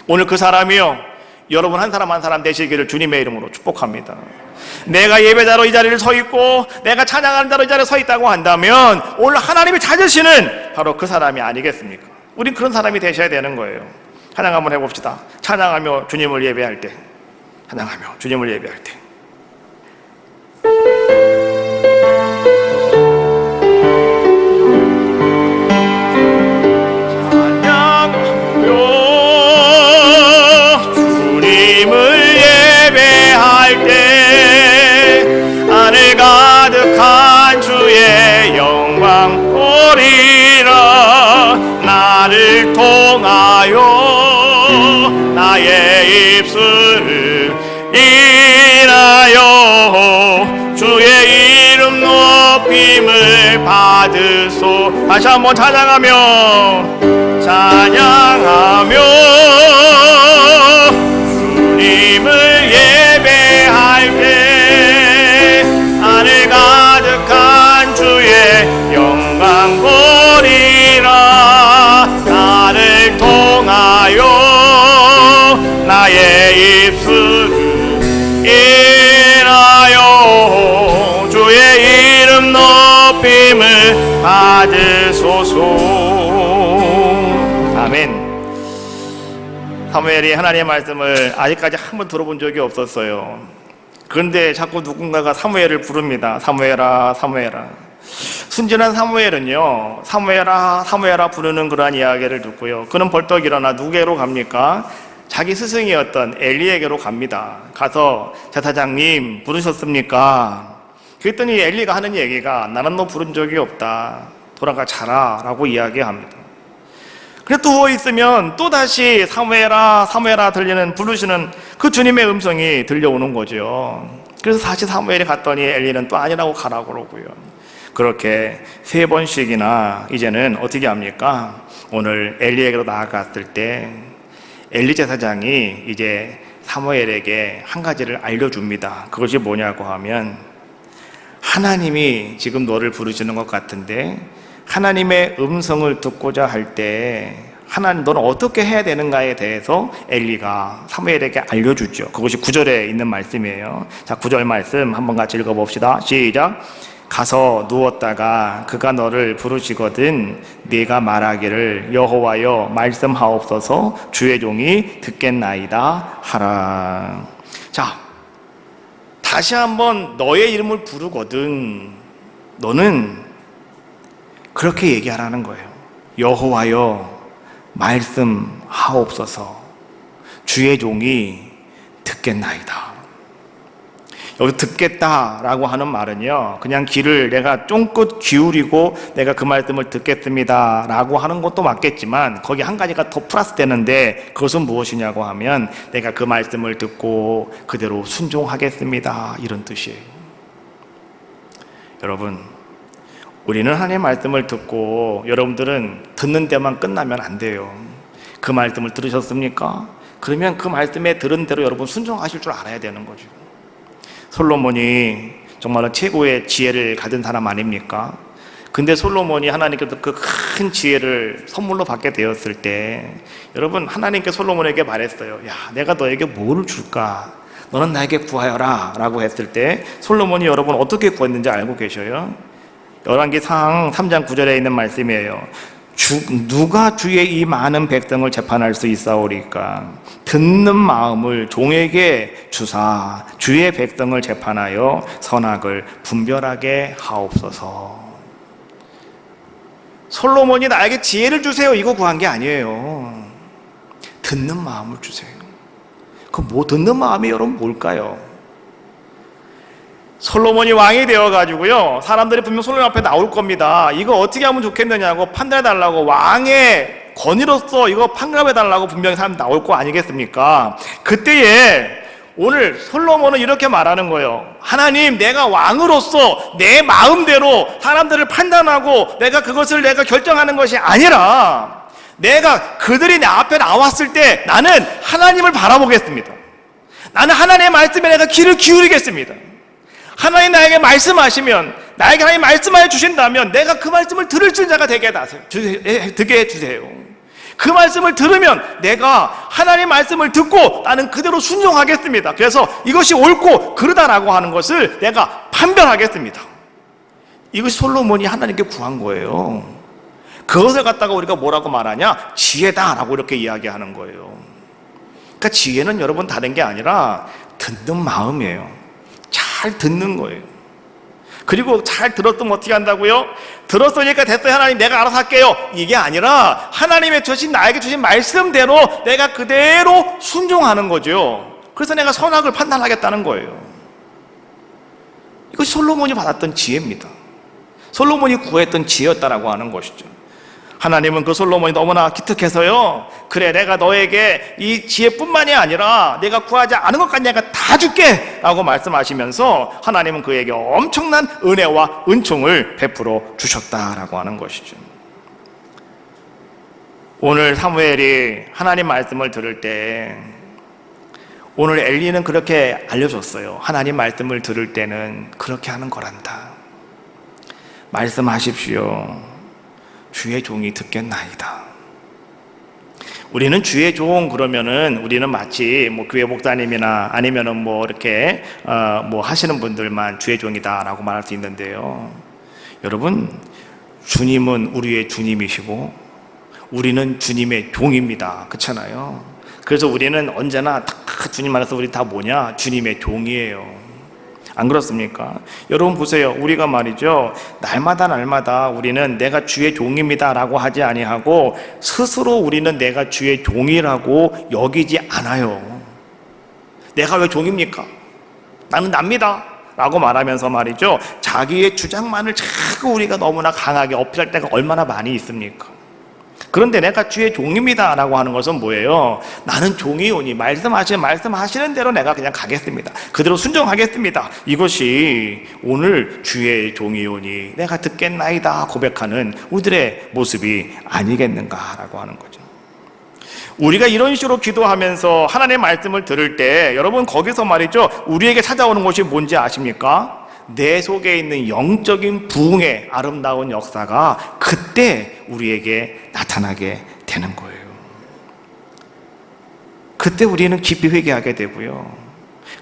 오늘 그 사람이요, 여러분 한 사람 한 사람 되시기를 주님의 이름으로 축복합니다. 내가 예배자로 이 자리를 서 있고 내가 찬양하는 자로 이 자리에 서 있다고 한다면 오늘 하나님이 찾으시는 바로 그 사람이 아니겠습니까? 우린 그런 사람이 되셔야 되는 거예요. 찬양 한번 해봅시다. 찬양하며 주님을 예배할 때, 찬양하며 주님을 예배할 때. 가득한 주의 영광 보리라. 나를 통하여 나의 입술을 인하여 주의 이름 높임을 받으소. 다시 한번 찬양하며 주님을 예배할 때 하늘 가득한 주의 영광 보리라. 나를 통하여 나의 입술을 인하여 주의 이름 높임을 받으소서. 아멘. 사무엘이 하나님의 말씀을 아직까지 한 번 들어본 적이 없었어요. 그런데 자꾸 누군가가 사무엘을 부릅니다. 사무엘아, 사무엘아. 순진한 사무엘은요, 사무엘아 사무엘아 부르는 그러한 이야기를 듣고요, 그는 벌떡 일어나 누구에게로 갑니까? 자기 스승이었던 엘리에게로 갑니다. 가서 제사장님 부르셨습니까? 그랬더니 엘리가 하는 얘기가 나는 너 부른 적이 없다, 돌아가 자라 라고 이야기합니다. 그래 누워 있으면 또다시 사무엘아 사무엘아 들리는 부르시는 그 주님의 음성이 들려오는 거죠. 그래서 다시 사무엘이 갔더니 엘리는 또 아니라고 가라고 그러고요. 그렇게 3번씩이나 이제는 어떻게 합니까? 오늘 엘리에게로 나아갔을 때 엘리 제사장이 이제 사무엘에게 한 가지를 알려줍니다. 그것이 뭐냐고 하면, 하나님이 지금 너를 부르시는 것 같은데 하나님의 음성을 듣고자 할 때 하나님 너는 어떻게 해야 되는가에 대해서 엘리가 사무엘에게 알려주죠. 그것이 9절에 있는 말씀이에요. 자, 9절 말씀 한번 같이 읽어봅시다. 시작. 가서 누웠다가 그가 너를 부르시거든 네가 말하기를 여호와여 말씀하옵소서 주의 종이 듣겠나이다 하라. 자, 다시 한번 너의 이름을 부르거든 너는 그렇게 얘기하라는 거예요. 여호와여 말씀하옵소서 주의 종이 듣겠나이다. 여기 듣겠다라고 하는 말은요, 그냥 귀를 내가 쫑긋 기울이고 내가 그 말씀을 듣겠습니다 라고 하는 것도 맞겠지만 거기 한 가지가 더 플러스 되는데, 그것은 무엇이냐고 하면 내가 그 말씀을 듣고 그대로 순종하겠습니다, 이런 뜻이에요. 여러분, 우리는 하나님의 말씀을 듣고 여러분들은 듣는 데만 끝나면 안 돼요. 그 말씀을 들으셨습니까? 그러면 그 말씀에 들은 대로 여러분 순종하실 줄 알아야 되는 거죠. 솔로몬이 정말로 최고의 지혜를 가진 사람 아닙니까? 근데 솔로몬이 하나님께서 그 큰 지혜를 선물로 받게 되었을 때 여러분, 하나님께 솔로몬에게 말했어요. 야, 내가 너에게 뭐를 줄까? 너는 나에게 구하여라 라고 했을 때 솔로몬이 여러분 어떻게 구했는지 알고 계셔요? 열왕기상 3장 9절에 있는 말씀이에요. 누가 주의 이 많은 백성을 재판할 수 있사오리까? 듣는 마음을 종에게 주사 주의 백성을 재판하여 선악을 분별하게 하옵소서. 솔로몬이 나에게 지혜를 주세요 이거 구한 게 아니에요. 듣는 마음을 주세요. 그 뭐 듣는 마음이 여러분 뭘까요? 솔로몬이 왕이 되어가지고요, 사람들이 분명 솔로몬 앞에 나올 겁니다. 이거 어떻게 하면 좋겠느냐고 판단해달라고, 왕의 권위로서 이거 판결해달라고 분명히 사람들이 나올 거 아니겠습니까? 그때에 오늘 솔로몬은 이렇게 말하는 거예요. 하나님, 내가 왕으로서 내 마음대로 사람들을 판단하고 내가 그것을 내가 결정하는 것이 아니라 내가 그들이 내 앞에 나왔을 때 나는 하나님을 바라보겠습니다. 나는 하나님의 말씀에 내가 귀를 기울이겠습니다. 하나님 나에게 말씀하시면, 나에게 하나님 말씀하여 주신다면 내가 그 말씀을 들을 줄 자가 되게 해주세요. 그 말씀을 들으면 내가 하나님 말씀을 듣고 나는 그대로 순종하겠습니다. 그래서 이것이 옳고 그르다라고 하는 것을 내가 판별하겠습니다. 이것이 솔로몬이 하나님께 구한 거예요. 그것을 갖다가 우리가 뭐라고 말하냐? 지혜다라고 이렇게 이야기하는 거예요. 그러니까 지혜는 여러분 다른 게 아니라 듣는 마음이에요. 잘 듣는 거예요. 그리고 잘 들었으면 어떻게 한다고요? 들었으니까 됐어요, 하나님 내가 알아서 할게요, 이게 아니라 하나님의 주신, 나에게 주신 말씀대로 내가 그대로 순종하는 거죠. 그래서 내가 선악을 판단하겠다는 거예요. 이것이 솔로몬이 받았던 지혜입니다. 솔로몬이 구했던 지혜였다라고 하는 것이죠. 하나님은 그 솔로몬이 너무나 기특해서요, 그래 내가 너에게 이 지혜뿐만이 아니라 내가 구하지 않은 것까지 내가 다 줄게 라고 말씀하시면서 하나님은 그에게 엄청난 은혜와 은총을 베풀어 주셨다라고 하는 것이죠. 오늘 사무엘이 하나님 말씀을 들을 때, 오늘 엘리는 그렇게 알려줬어요. 하나님 말씀을 들을 때는 그렇게 하는 거란다. 말씀하십시오. 주의 종이 듣겠나이다. 우리는 주의 종 그러면은 우리는 마치 뭐 교회 목사님이나 아니면은 뭐 이렇게 뭐 하시는 분들만 주의 종이다라고 말할 수 있는데요. 여러분, 주님은 우리의 주님이시고 우리는 주님의 종입니다. 그렇잖아요. 그래서 우리는 언제나 다 주님 안에서 우리 다 뭐냐? 주님의 종이에요. 안 그렇습니까? 여러분 보세요. 우리가 말이죠, 날마다 우리는 내가 주의 종입니다 라고 하지 아니하고 스스로 우리는 내가 주의 종이라고 여기지 않아요. 내가 왜 종입니까? 나는 납니다 라고 말하면서 말이죠, 자기의 주장만을 자꾸 우리가 너무나 강하게 어필할 때가 얼마나 많이 있습니까? 그런데 내가 주의 종입니다 라고 하는 것은 뭐예요? 나는 종이오니 말씀하시는 대로 내가 그냥 가겠습니다. 그대로 순종하겠습니다. 이것이 오늘 주의 종이오니 내가 듣겠나이다 고백하는 우리들의 모습이 아니겠는가라고 하는 거죠. 우리가 이런 식으로 기도하면서 하나님의 말씀을 들을 때 여러분 거기서 말이죠, 우리에게 찾아오는 것이 뭔지 아십니까? 내 속에 있는 영적인 부흥의 아름다운 역사가 그때 우리에게 나타나게 되는 거예요. 그때 우리는 깊이 회개하게 되고요,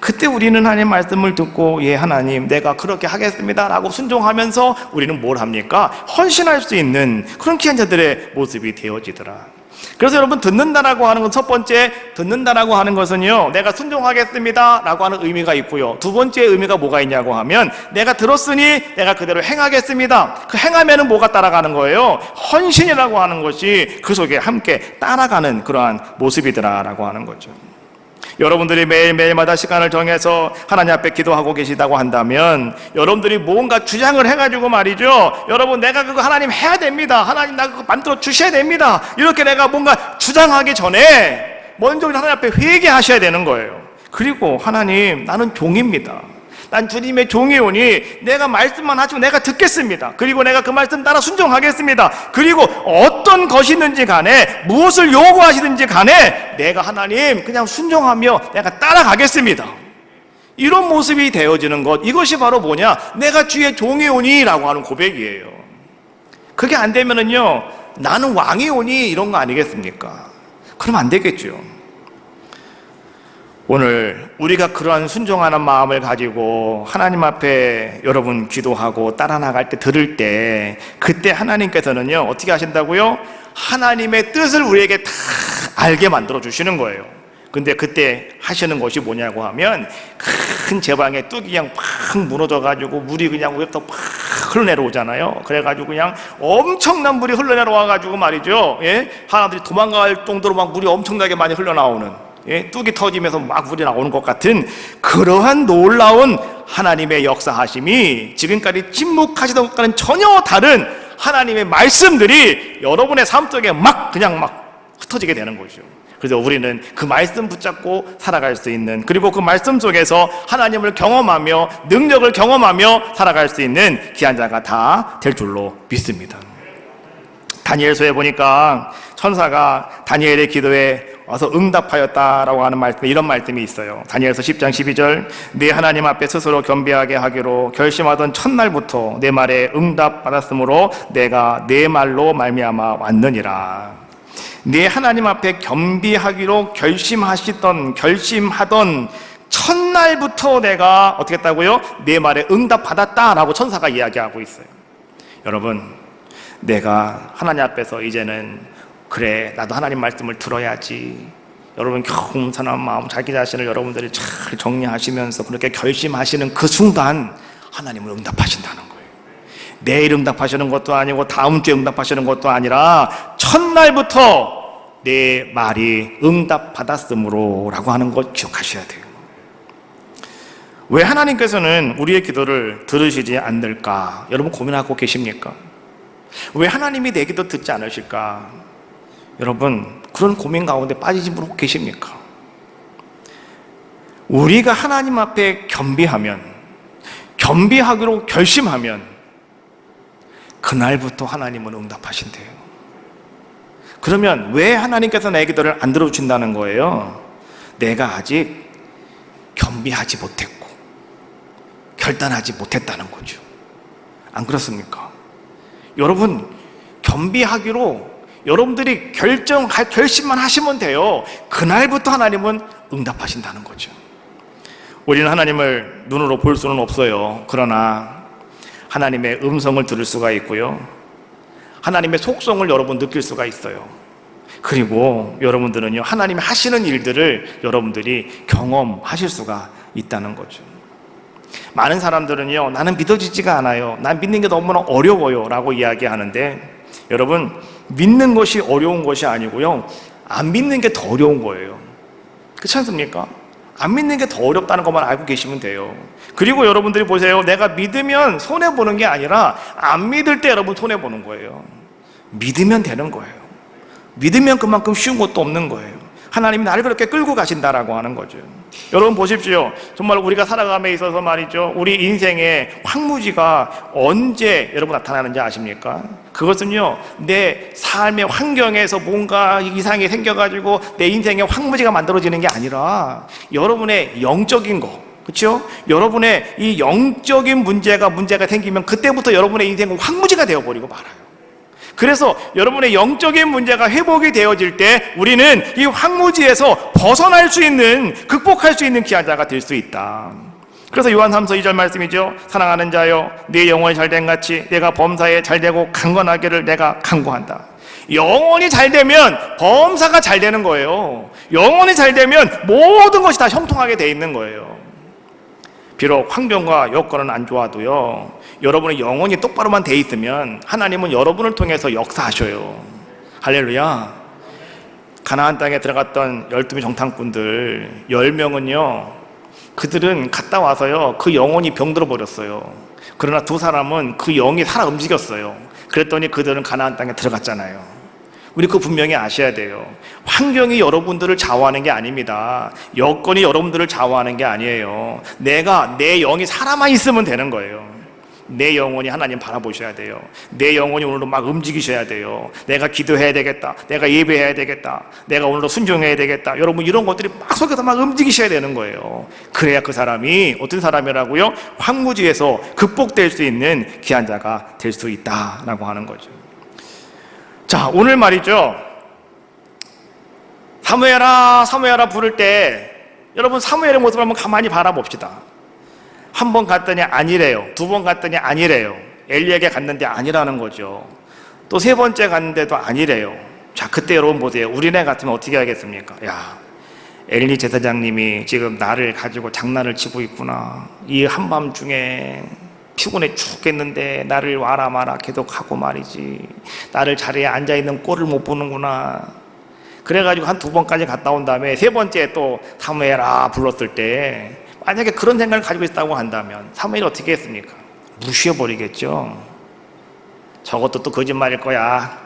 그때 우리는 하나님의 말씀을 듣고 예 하나님 내가 그렇게 하겠습니다 라고 순종하면서 우리는 뭘 합니까? 헌신할 수 있는 그런 귀한 자들의 모습이 되어지더라. 그래서 여러분, 듣는다라고 하는 건 첫 번째, 듣는다라고 하는 것은요, 내가 순종하겠습니다 라고 하는 의미가 있고요, 두 번째 의미가 뭐가 있냐고 하면 내가 들었으니 내가 그대로 행하겠습니다. 그 행하면은 뭐가 따라가는 거예요? 헌신이라고 하는 것이 그 속에 함께 따라가는 그러한 모습이더라 라고 하는 거죠. 여러분들이 매일매일마다 시간을 정해서 하나님 앞에 기도하고 계시다고 한다면 여러분들이 뭔가 주장을 해가지고 말이죠, 여러분 내가 그거 하나님 해야 됩니다, 하나님 나 그거 만들어 주셔야 됩니다, 이렇게 내가 뭔가 주장하기 전에 먼저 하나님 앞에 회개하셔야 되는 거예요. 그리고 하나님 나는 종입니다, 난 주님의 종이오니 내가 말씀만 하시면 내가 듣겠습니다. 그리고 내가 그 말씀 따라 순종하겠습니다. 그리고 어떤 것이든지 간에 무엇을 요구하시든지 간에 내가 하나님 그냥 순종하며 내가 따라가겠습니다. 이런 모습이 되어지는 것, 이것이 바로 뭐냐? 내가 주의 종이오니 라고 하는 고백이에요. 그게 안 되면은요, 나는 왕이오니 이런 거 아니겠습니까? 그럼 안 되겠죠. 오늘 우리가 그러한 순종하는 마음을 가지고 하나님 앞에 여러분 기도하고 따라 나갈 때, 들을 때, 그때 하나님께서는요 어떻게 하신다고요? 하나님의 뜻을 우리에게 다 알게 만들어 주시는 거예요. 근데 그때 하시는 것이 뭐냐고 하면 큰 제방에 뚝이 그냥 팍 무너져가지고 물이 그냥 위에부터 팍 흘러내려오잖아요. 그래가지고 그냥 엄청난 물이 흘러내려와가지고 말이죠, 예? 하나들이 도망갈 정도로 막 물이 엄청나게 많이 흘러나오는, 예, 뚝이 터지면서 막 물이 나오는 것 같은 그러한 놀라운 하나님의 역사하심이 지금까지 침묵하시던 것과는 전혀 다른 하나님의 말씀들이 여러분의 삶 속에 그냥 흩어지게 되는 거죠. 그래서 우리는 그 말씀 붙잡고 살아갈 수 있는, 그리고 그 말씀 속에서 하나님을 경험하며 능력을 경험하며 살아갈 수 있는 귀한 자가 다 될 줄로 믿습니다. 다니엘서에 보니까 천사가 다니엘의 기도에 와서 응답하였다라고 하는 말씀, 이런 말씀이 있어요. 다니엘서 10장 12절, 네 하나님 앞에 스스로 겸비하게 하기로 결심하던 첫날부터 내 말에 응답받았으므로 내가 내 말로 말미암아 왔느니라. 네 하나님 앞에 겸비하기로 결심하던 첫날부터 내가 어떻게 했다고요? 내 말에 응답받았다라고 천사가 이야기하고 있어요. 여러분, 내가 하나님 앞에서 이제는 그래 나도 하나님 말씀을 들어야지, 여러분 겸손한 마음 자기 자신을 여러분들이 잘 정리하시면서 그렇게 결심하시는 그 순간 하나님을 응답하신다는 거예요. 내일 응답하시는 것도 아니고 다음 주에 응답하시는 것도 아니라 첫날부터 내 말이 응답받았으므로 라고 하는 것 기억하셔야 돼요. 왜 하나님께서는 우리의 기도를 들으시지 않을까? 여러분 고민하고 계십니까? 왜 하나님이 내 기도 듣지 않으실까? 여러분 그런 고민 가운데 빠지지 않고 계십니까? 우리가 하나님 앞에 겸비하기로 결심하면 그날부터 하나님은 응답하신대요. 그러면 왜 하나님께서 내 기도를 안 들어주신다는 거예요? 내가 아직 겸비하지 못했고 결단하지 못했다는 거죠. 안 그렇습니까? 여러분 겸비하기로 여러분들이 결심만 하시면 돼요. 그날부터 하나님은 응답하신다는 거죠. 우리는 하나님을 눈으로 볼 수는 없어요. 그러나 하나님의 음성을 들을 수가 있고요, 하나님의 속성을 여러분 느낄 수가 있어요. 그리고 여러분들은요 하나님이 하시는 일들을 여러분들이 경험하실 수가 있다는 거죠. 많은 사람들은요, 나는 믿어지지가 않아요, 난 믿는 게 너무나 어려워요 라고 이야기하는데, 여러분, 믿는 것이 어려운 것이 아니고요, 안 믿는 게 더 어려운 거예요. 그렇지 않습니까? 안 믿는 게 더 어렵다는 것만 알고 계시면 돼요. 그리고 여러분들이 보세요, 내가 믿으면 손해보는 게 아니라 안 믿을 때 여러분 손해보는 거예요. 믿으면 되는 거예요. 믿으면 그만큼 쉬운 것도 없는 거예요. 하나님이 나를 그렇게 끌고 가신다라고 하는 거죠. 여러분 보십시오. 정말 우리가 살아감에 있어서 말이죠, 우리 인생의 황무지가 언제 여러분 나타나는지 아십니까? 그것은요, 내 삶의 환경에서 뭔가 이상이 생겨가지고 내 인생의 황무지가 만들어지는 게 아니라 여러분의 영적인 거, 그렇죠? 여러분의 이 영적인 문제가 생기면 그때부터 여러분의 인생은 황무지가 되어버리고 말아요. 그래서 여러분의 영적인 문제가 회복이 되어질 때 우리는 이 황무지에서 벗어날 수 있는, 극복할 수 있는 귀한 자가 될 수 있다. 그래서 요한 3서 2절 말씀이죠. 사랑하는 자여, 네 영혼이 잘된 같이 내가 범사에 잘되고 강건하기를 내가 간구한다. 영혼이 잘되면 범사가 잘 되는 거예요. 영혼이 잘되면 모든 것이 다 형통하게 돼 있는 거예요. 비록 환경과 여건은 안 좋아도요, 여러분의 영혼이 똑바로만 돼 있으면 하나님은 여러분을 통해서 역사하셔요. 할렐루야. 가나안 땅에 들어갔던 12명 정탐꾼들 10명은요, 그들은 갔다 와서요, 그 영혼이 병들어 버렸어요. 그러나 두 사람은 그 영이 살아 움직였어요. 그랬더니 그들은 가나안 땅에 들어갔잖아요. 우리 그거 분명히 아셔야 돼요. 환경이 여러분들을 좌우하는 게 아닙니다. 여건이 여러분들을 좌우하는 게 아니에요. 내 영이 살아만 있으면 되는 거예요. 내 영혼이 하나님 바라보셔야 돼요. 내 영혼이 오늘도 막 움직이셔야 돼요. 내가 기도해야 되겠다, 내가 예배해야 되겠다, 내가 오늘도 순종해야 되겠다, 여러분 이런 것들이 막 속에서 막 움직이셔야 되는 거예요. 그래야 그 사람이 어떤 사람이라고요? 황무지에서 극복될 수 있는 귀한 자가 될 수 있다라고 하는 거죠. 자, 오늘 말이죠, 사무엘아 사무엘아 부를 때 여러분 사무엘의 모습을 한번 가만히 바라봅시다. 한 번 갔더니 아니래요. 두 번 갔더니 아니래요. 엘리에게 갔는데 아니라는 거죠. 또 세 번째 갔는데도 아니래요. 자, 그때 여러분 보세요. 우리네 같으면 어떻게 하겠습니까? 야, 엘리 제사장님이 지금 나를 가지고 장난을 치고 있구나. 이 한밤중에 피곤해 죽겠는데 나를 와라 마라 계속 하고 말이지. 나를 자리에 앉아있는 꼴을 못 보는구나. 그래가지고 한 두 번까지 갔다 온 다음에 세 번째 또 사무엘아 불렀을 때, 만약에 그런 생각을 가지고 있다고 한다면 사무엘이 어떻게 했습니까? 무시해버리겠죠. 저것도 또 거짓말일 거야.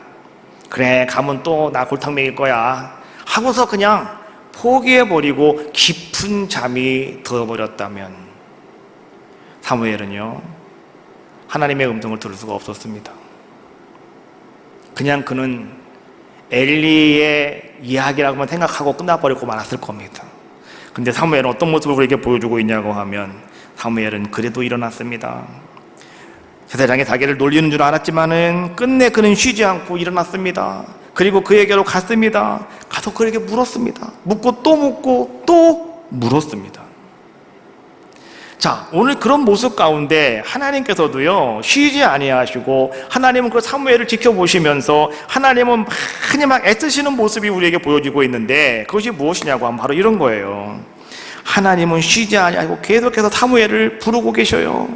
그래, 가면 또 나 골탕 먹일 거야 하고서 그냥 포기해버리고 깊은 잠이 들어버렸다면, 사무엘은요, 하나님의 음성을 들을 수가 없었습니다. 그냥 그는 엘리의 이야기라고만 생각하고 끝나버리고 말았을 겁니다. 근데 사무엘은 어떤 모습을 우리에게 보여주고 있냐고 하면, 사무엘은 그래도 일어났습니다. 제사장이 자기를 놀리는 줄 알았지만은 끝내 그는 쉬지 않고 일어났습니다. 그리고 그에게로 갔습니다. 가서 그에게 물었습니다. 묻고 또 물었습니다. 자, 오늘 그런 모습 가운데 하나님께서도요, 쉬지 아니하시고 하나님은 그 사무엘을 지켜보시면서 하나님은 많이 막 애쓰시는 모습이 우리에게 보여지고 있는데, 그것이 무엇이냐고 하면 바로 이런 거예요. 하나님은 쉬지 아니하고 계속해서 사무엘을 부르고 계셔요.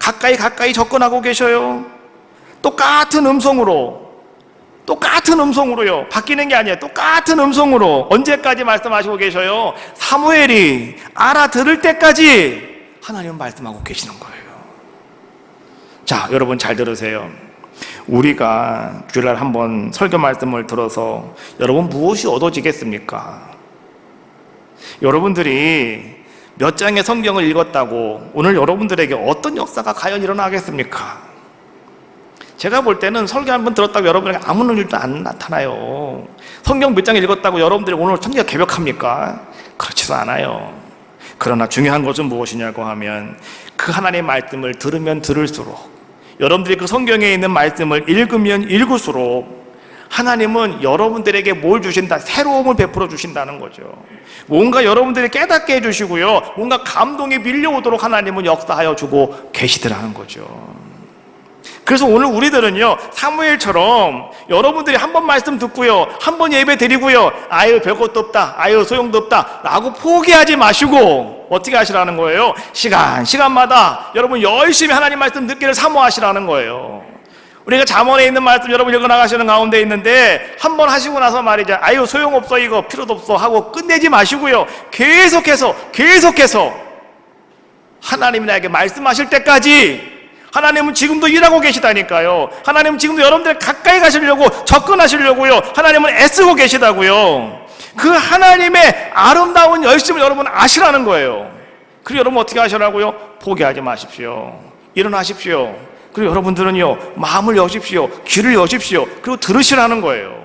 가까이 접근하고 계셔요. 똑같은 음성으로요. 바뀌는 게 아니에요. 똑같은 음성으로 언제까지 말씀하시고 계셔요? 사무엘이 알아들을 때까지 하나님은 말씀하고 계시는 거예요. 자, 여러분 잘 들으세요. 우리가 주일날 한번 설교 말씀을 들어서 여러분 무엇이 얻어지겠습니까? 여러분들이 몇 장의 성경을 읽었다고 오늘 여러분들에게 어떤 역사가 과연 일어나겠습니까? 제가 볼 때는 설교 한번 들었다고 여러분에게 아무 일도 안 나타나요. 성경 몇 장 읽었다고 여러분들이 오늘 천지가 개벽합니까? 그렇지도 않아요. 그러나 중요한 것은 무엇이냐고 하면, 그 하나님의 말씀을 들으면 들을수록, 여러분들이 그 성경에 있는 말씀을 읽으면 읽을수록 하나님은 여러분들에게 뭘 주신다? 새로움을 베풀어 주신다는 거죠. 뭔가 여러분들이 깨닫게 해주시고요, 뭔가 감동이 밀려오도록 하나님은 역사하여 주고 계시더라는 거죠. 그래서 오늘 우리들은요, 사무엘처럼 여러분들이 한 번 말씀 듣고요, 한 번 예배 드리고요, 아유 별것도 없다, 아유 소용도 없다 라고 포기하지 마시고 어떻게 하시라는 거예요? 시간마다 여러분 열심히 하나님 말씀 듣기를 사모하시라는 거예요. 우리가 잠언에 있는 말씀 여러분 읽어나가시는 가운데 있는데, 한 번 하시고 나서 말이죠, 아유 소용없어, 이거 필요도 없어 하고 끝내지 마시고요, 계속해서 하나님이 나에게 말씀하실 때까지, 하나님은 지금도 일하고 계시다니까요. 하나님은 지금도 여러분들 가까이 가시려고 접근하시려고요, 하나님은 애쓰고 계시다고요. 그 하나님의 아름다운 열심을 여러분 아시라는 거예요. 그리고 여러분 어떻게 하시라고요? 포기하지 마십시오. 일어나십시오. 그리고 여러분들은요, 마음을 여십시오, 귀를 여십시오. 그리고 들으시라는 거예요.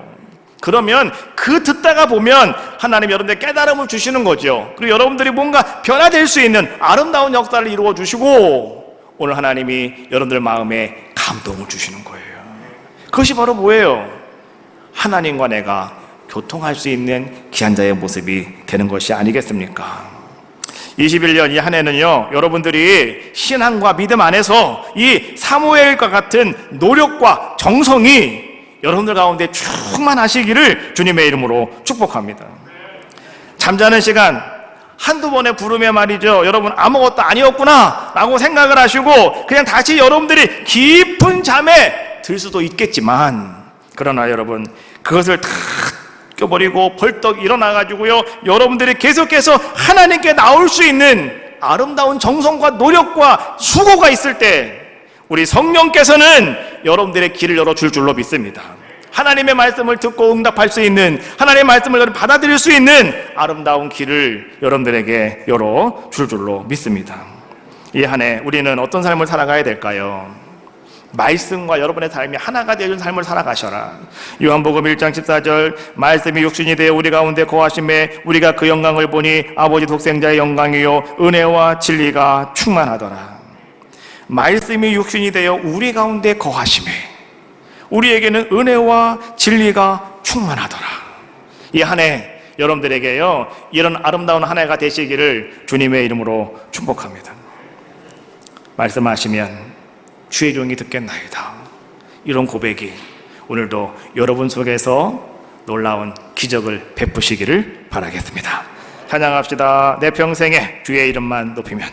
그러면 그 듣다가 보면 하나님 여러분들 깨달음을 주시는 거죠. 그리고 여러분들이 뭔가 변화될 수 있는 아름다운 역사를 이루어 주시고, 오늘 하나님이 여러분들 마음에 감동을 주시는 거예요. 그것이 바로 뭐예요? 하나님과 내가 교통할 수 있는 귀한 자의 모습이 되는 것이 아니겠습니까? 21년 이 한 해는요, 여러분들이 신앙과 믿음 안에서 이 사무엘과 같은 노력과 정성이 여러분들 가운데 충만하시기를 주님의 이름으로 축복합니다. 잠자는 시간 한두 번의 부름에 말이죠, 여러분 아무것도 아니었구나 라고 생각을 하시고 그냥 다시 여러분들이 깊은 잠에 들 수도 있겠지만, 그러나 여러분 그것을 다 껴버리고 벌떡 일어나가지고요, 여러분들이 계속해서 하나님께 나올 수 있는 아름다운 정성과 노력과 수고가 있을 때 우리 성령께서는 여러분들의 길을 열어줄 줄로 믿습니다. 하나님의 말씀을 듣고 응답할 수 있는, 하나님의 말씀을 받아들일 수 있는 아름다운 길을 여러분들에게 열어줄 줄로 믿습니다. 이 한 해 우리는 어떤 삶을 살아가야 될까요? 말씀과 여러분의 삶이 하나가 되어준 삶을 살아가셔라. 요한복음 1장 14절, 말씀이 육신이 되어 우리 가운데 거하심에 우리가 그 영광을 보니 아버지 독생자의 영광이요 은혜와 진리가 충만하더라. 말씀이 육신이 되어 우리 가운데 거하심에 우리에게는 은혜와 진리가 충만하더라. 이 한 해 여러분들에게요, 이런 아름다운 한 해가 되시기를 주님의 이름으로 축복합니다. 말씀하시면 주의 종이 듣겠나이다. 이런 고백이 오늘도 여러분 속에서 놀라운 기적을 베푸시기를 바라겠습니다. 찬양합시다. 내 평생에 주의 이름만 높이면.